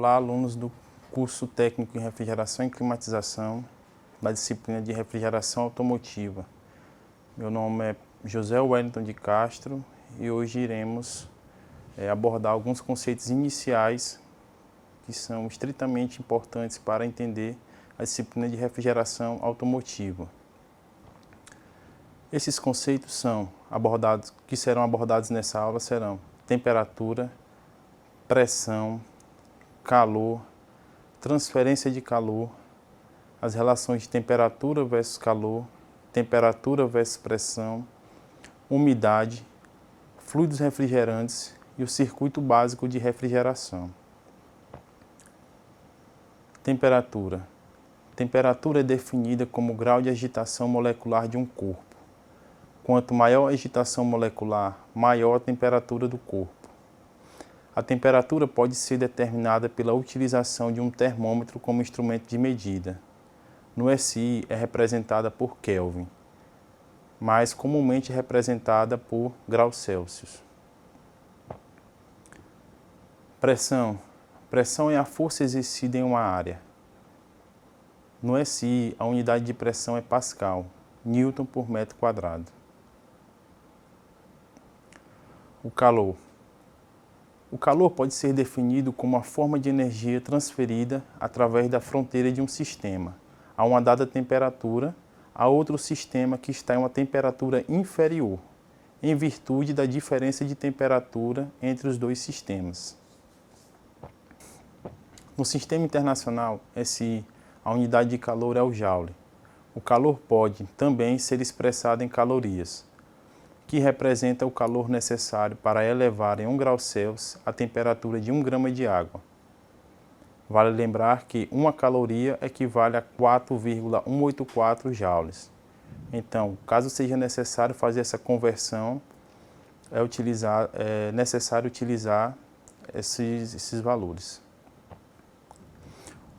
Olá, alunos do curso técnico em refrigeração e climatização da disciplina de refrigeração automotiva. Meu nome é José Wellington de Castro e hoje iremos abordar alguns conceitos iniciais que são estritamente importantes para entender a disciplina de refrigeração automotiva. Esses conceitos que serão abordados nessa aula serão temperatura, pressão, calor, transferência de calor, as relações de temperatura versus calor, temperatura versus pressão, umidade, fluidos refrigerantes e o circuito básico de refrigeração. Temperatura. Temperatura é definida como o grau de agitação molecular de um corpo. Quanto maior a agitação molecular, maior a temperatura do corpo. A temperatura pode ser determinada pela utilização de um termômetro como instrumento de medida. No SI é representada por Kelvin, mas comumente representada por graus Celsius. Pressão. Pressão é a força exercida em uma área. No SI, a unidade de pressão é Pascal, Newton por metro quadrado. O calor. O calor pode ser definido como a forma de energia transferida através da fronteira de um sistema, a uma dada temperatura, a outro sistema que está em uma temperatura inferior, em virtude da diferença de temperatura entre os dois sistemas. No sistema internacional SI, a unidade de calor é o Joule. O calor pode também ser expressado em calorias, que representa o calor necessário para elevar em 1 grau Celsius a temperatura de 1 grama de água. Vale lembrar que 1 caloria equivale a 4,184 joules. Então, caso seja necessário fazer essa conversão, é necessário utilizar esses valores.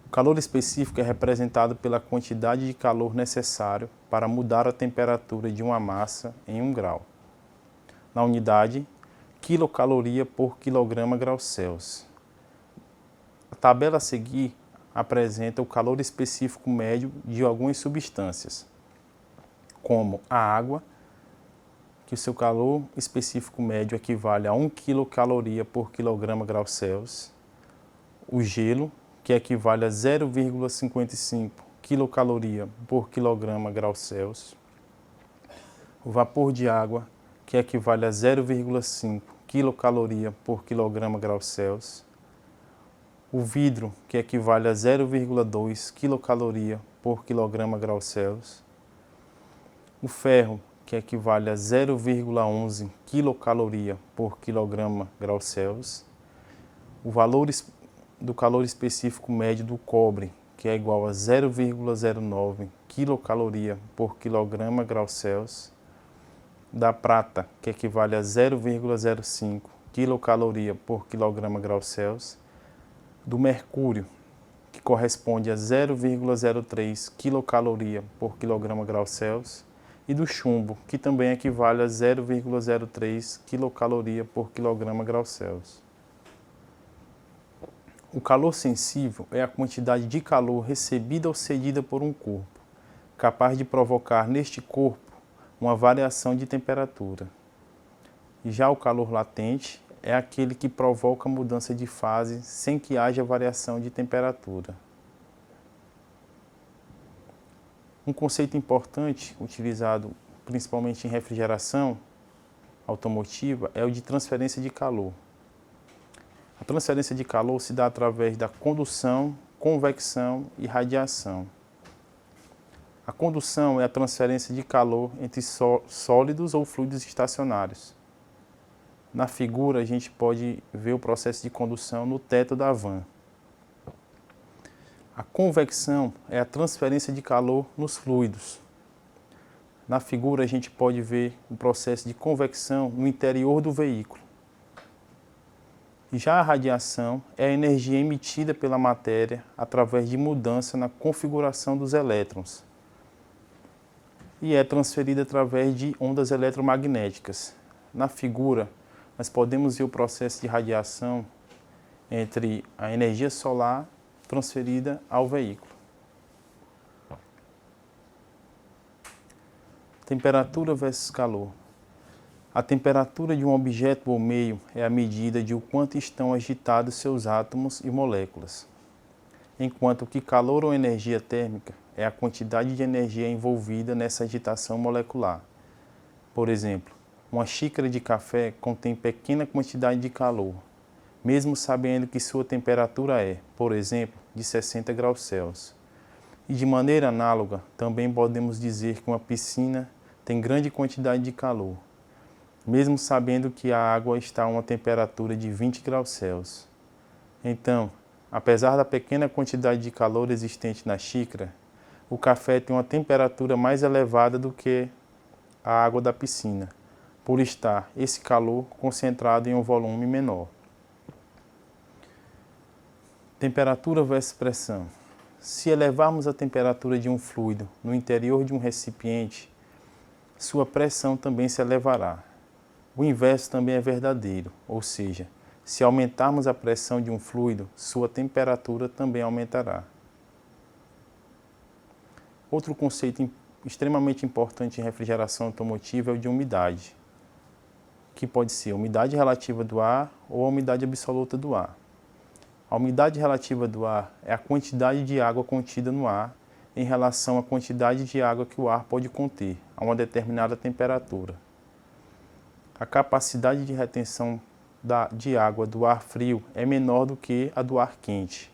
O calor específico é representado pela quantidade de calor necessário para mudar a temperatura de uma massa em 1 grau. Na unidade, quilocaloria por quilograma grau Celsius. A tabela a seguir apresenta o calor específico médio de algumas substâncias, como a água, que o seu calor específico médio equivale a 1 quilocaloria por quilograma grau Celsius, o gelo, que equivale a 0,55 quilocaloria por quilograma grau Celsius, o vapor de água, que equivale a 0,5 quilocaloria por quilograma grau Celsius, o vidro, que equivale a 0,2 quilocaloria por quilograma grau Celsius, o ferro, que equivale a 0,11 quilocaloria por quilograma grau Celsius, o valor do calor específico médio do cobre, que é igual a 0,09 quilocaloria por quilograma grau Celsius, da prata, que equivale a 0,05 quilocaloria por quilograma grau Celsius, do mercúrio, que corresponde a 0,03 quilocaloria por quilograma grau Celsius, e do chumbo, que também equivale a 0,03 quilocaloria por quilograma grau Celsius. O calor sensível é a quantidade de calor recebida ou cedida por um corpo, capaz de provocar neste corpo uma variação de temperatura. Já o calor latente é aquele que provoca mudança de fase sem que haja variação de temperatura. Um conceito importante, utilizado principalmente em refrigeração automotiva, é o de transferência de calor. A transferência de calor se dá através da condução, convecção e radiação. A condução é a transferência de calor entre sólidos ou fluidos estacionários. Na figura, a gente pode ver o processo de condução no teto da van. A convecção é a transferência de calor nos fluidos. Na figura, a gente pode ver o processo de convecção no interior do veículo. Já a radiação é a energia emitida pela matéria através de mudança na configuração dos elétrons e é transferida através de ondas eletromagnéticas. Na figura, nós podemos ver o processo de radiação entre a energia solar transferida ao veículo. Temperatura versus calor. A temperatura de um objeto ou meio é a medida de o quanto estão agitados seus átomos e moléculas, enquanto que calor ou energia térmica é a quantidade de energia envolvida nessa agitação molecular. Por exemplo, uma xícara de café contém pequena quantidade de calor, mesmo sabendo que sua temperatura é, por exemplo, de 60 graus Celsius. E de maneira análoga, também podemos dizer que uma piscina tem grande quantidade de calor, mesmo sabendo que a água está a uma temperatura de 20 graus Celsius. Então, apesar da pequena quantidade de calor existente na xícara, o café tem uma temperatura mais elevada do que a água da piscina, por estar esse calor concentrado em um volume menor. Temperatura versus pressão. Se elevarmos a temperatura de um fluido no interior de um recipiente, sua pressão também se elevará. O inverso também é verdadeiro, ou seja, se aumentarmos a pressão de um fluido, sua temperatura também aumentará. Outro conceito extremamente importante em refrigeração automotiva é o de umidade, que pode ser a umidade relativa do ar ou a umidade absoluta do ar. A umidade relativa do ar é a quantidade de água contida no ar em relação à quantidade de água que o ar pode conter a uma determinada temperatura. A capacidade de retenção de água do ar frio é menor do que a do ar quente.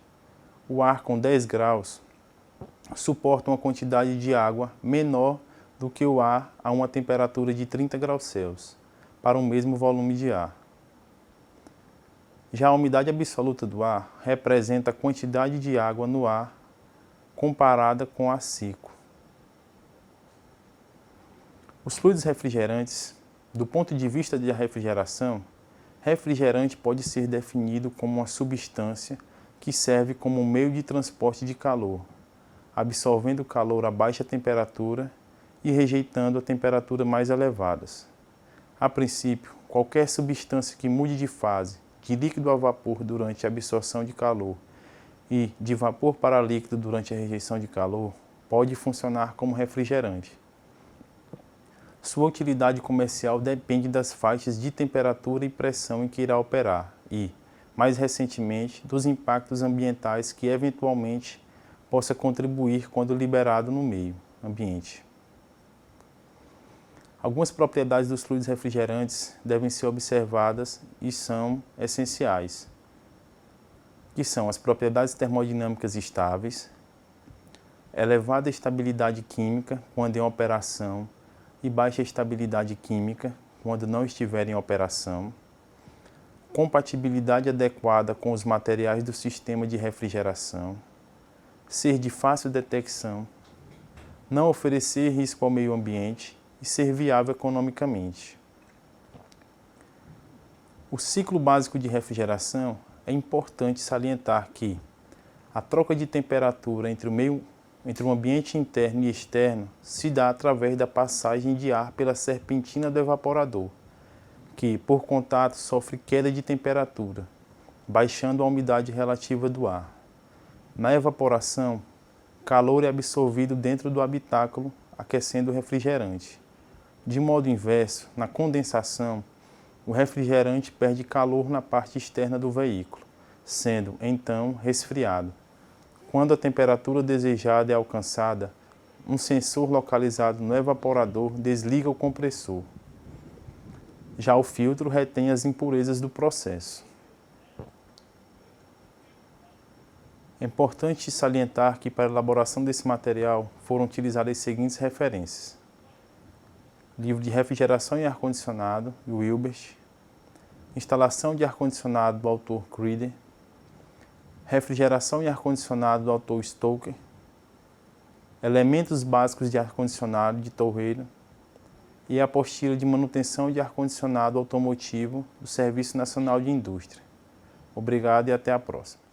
O ar com 10 graus suporta uma quantidade de água menor do que o ar a uma temperatura de 30 graus Celsius, para o mesmo volume de ar. Já a umidade absoluta do ar representa a quantidade de água no ar comparada com ar seco. Os fluidos refrigerantes, do ponto de vista da refrigeração, refrigerante pode ser definido como uma substância que serve como meio de transporte de calor, absorvendo o calor a baixa temperatura e rejeitando a temperaturas mais elevadas. A princípio, qualquer substância que mude de fase, de líquido a vapor durante a absorção de calor e de vapor para líquido durante a rejeição de calor, pode funcionar como refrigerante. Sua utilidade comercial depende das faixas de temperatura e pressão em que irá operar e, mais recentemente, dos impactos ambientais que eventualmente possa contribuir quando liberado no meio ambiente. Algumas propriedades dos fluidos refrigerantes devem ser observadas e são essenciais, que são as propriedades termodinâmicas estáveis, elevada estabilidade química quando em operação e baixa estabilidade química quando não estiver em operação, compatibilidade adequada com os materiais do sistema de refrigeração, ser de fácil detecção, não oferecer risco ao meio ambiente e ser viável economicamente. O ciclo básico de refrigeração é importante salientar que a troca de temperatura entre o ambiente interno e externo se dá através da passagem de ar pela serpentina do evaporador, que, por contato, sofre queda de temperatura, baixando a umidade relativa do ar. Na evaporação, calor é absorvido dentro do habitáculo, aquecendo o refrigerante. De modo inverso, na condensação, o refrigerante perde calor na parte externa do veículo, sendo, então, resfriado. Quando a temperatura desejada é alcançada, um sensor localizado no evaporador desliga o compressor. Já o filtro retém as impurezas do processo. É importante salientar que para a elaboração desse material foram utilizadas as seguintes referências: livro de refrigeração e ar-condicionado, Wilbert, instalação de ar-condicionado do autor Creeder, refrigeração e ar-condicionado do autor Stoker, elementos básicos de ar-condicionado de Torreira e a apostila de manutenção de ar-condicionado automotivo do Serviço Nacional de Indústria. Obrigado e até a próxima.